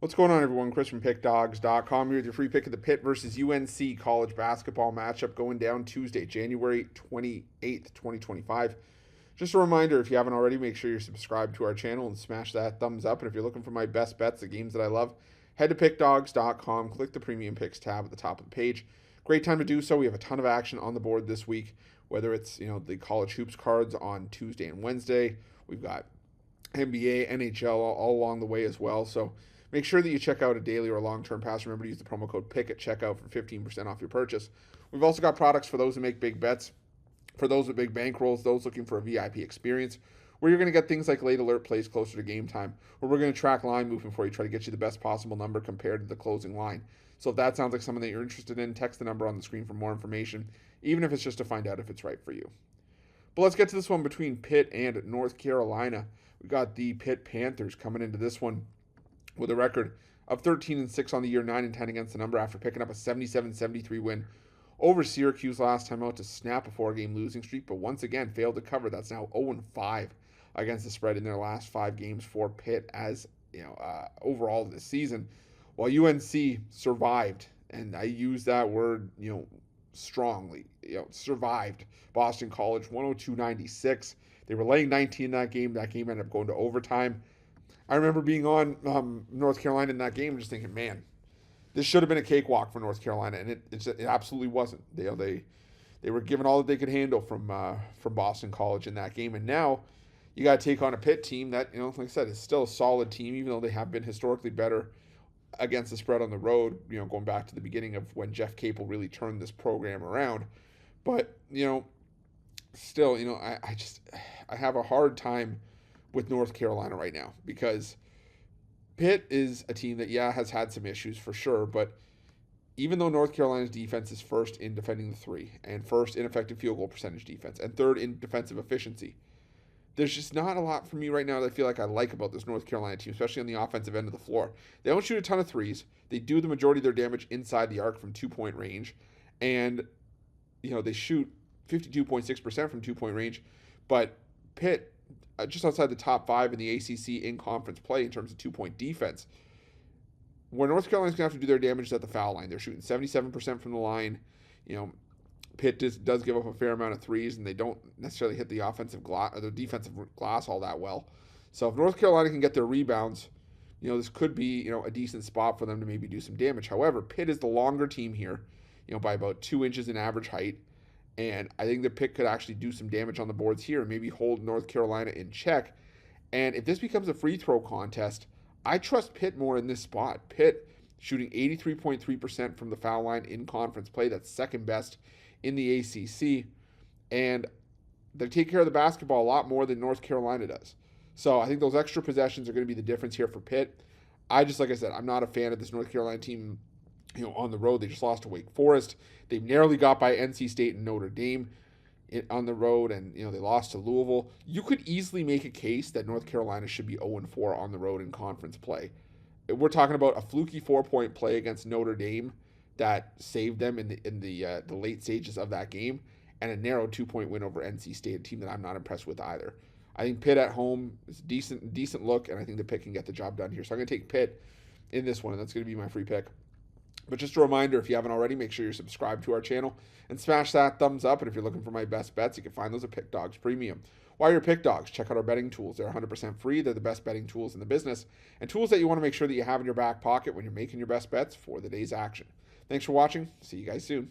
What's going on, everyone? Chris from Pickdawgz.com here with your free pick of the Pitt versus UNC college basketball matchup going down Tuesday, January 28th, 2025. Just a reminder, if you haven't already, make sure you're subscribed to our channel and smash that thumbs up. And if you're looking for my best bets, the games that I love, head to Pickdawgz.com, click the Premium Picks tab at the top of the page. Great time to do so. We have a ton of action on the board this week, whether it's the college hoops cards on Tuesday and Wednesday. We've got NBA, NHL all along the way as well. So make sure that you check out a daily or long-term pass. Remember to use the promo code PICK at checkout for 15% off your purchase. We've also got products for those who make big bets, for those with big bankrolls, those looking for a VIP experience, where you're going to get things like late alert plays closer to game time, where we're going to track line movement for you, try to get you the best possible number compared to the closing line. So if that sounds like something that you're interested in, text the number on the screen for more information, even if it's just to find out if it's right for you. But let's get to this one between Pitt and North Carolina. We got the Pitt Panthers coming into this one with a record of 13-6 on the year, 9-10 against the number after picking up a 77-73 win over Syracuse last time out to snap a 4-game losing streak, but once again failed to cover. That's now 0-5 against the spread in their last 5 games for Pitt as overall this season, while UNC survived, and I use that word strongly, survived Boston College 102-96. They were laying 19 in that game. That game ended up going to overtime. I remember being on North Carolina in that game and just thinking, man, this should have been a cakewalk for North Carolina, and it absolutely wasn't. They were given all that they could handle from Boston College in that game, and now you got to take on a Pitt team that, like I said, is still a solid team, even though they have been historically better against the spread on the road, going back to the beginning of when Jeff Capel really turned this program around. But, still, I have a hard time with North Carolina right now because Pitt is a team that, has had some issues for sure, but even though North Carolina's defense is first in defending the three and first in effective field goal percentage defense and third in defensive efficiency, there's just not a lot for me right now that I feel like I like about this North Carolina team, especially on the offensive end of the floor. They don't shoot a ton of threes. They do the majority of their damage inside the arc from 2-point range, and they shoot 52.6% from 2-point range, but Pitt, just outside the top 5 in the ACC in conference play in terms of 2-point defense. Where North Carolina's going to have to do their damage is at the foul line. They're shooting 77% from the line. Pitt does give up a fair amount of threes, and they don't necessarily hit the offensive glass or the defensive glass all that well. So if North Carolina can get their rebounds, this could be a decent spot for them to maybe do some damage. However, Pitt is the longer team here, by about 2 inches in average height. And I think that Pitt could actually do some damage on the boards here and maybe hold North Carolina in check. And if this becomes a free throw contest, I trust Pitt more in this spot. Pitt shooting 83.3% from the foul line in conference play. That's second best in the ACC. And they take care of the basketball a lot more than North Carolina does. So I think those extra possessions are going to be the difference here for Pitt. Like I said, I'm not a fan of this North Carolina team on the road. They just lost to Wake Forest. They narrowly got by NC State and Notre Dame on the road, and they lost to Louisville. You could easily make a case that North Carolina should be 0-4 on the road in conference play. We're talking about a fluky 4-point play against Notre Dame that saved them in the late stages of that game, and a narrow 2-point win over NC State, a team that I'm not impressed with either. I think Pitt at home is a decent look, and I think the Pitt can get the job done here. So I'm going to take Pitt in this one, and that's going to be my free pick. But just a reminder, if you haven't already, make sure you're subscribed to our channel and smash that thumbs up. And if you're looking for my best bets, you can find those at Pick Dawgz Premium. While you're Pick Dawgz, check out our betting tools. They're 100% free. They're the best betting tools in the business, and tools that you want to make sure that you have in your back pocket when you're making your best bets for the day's action. Thanks for watching. See you guys soon.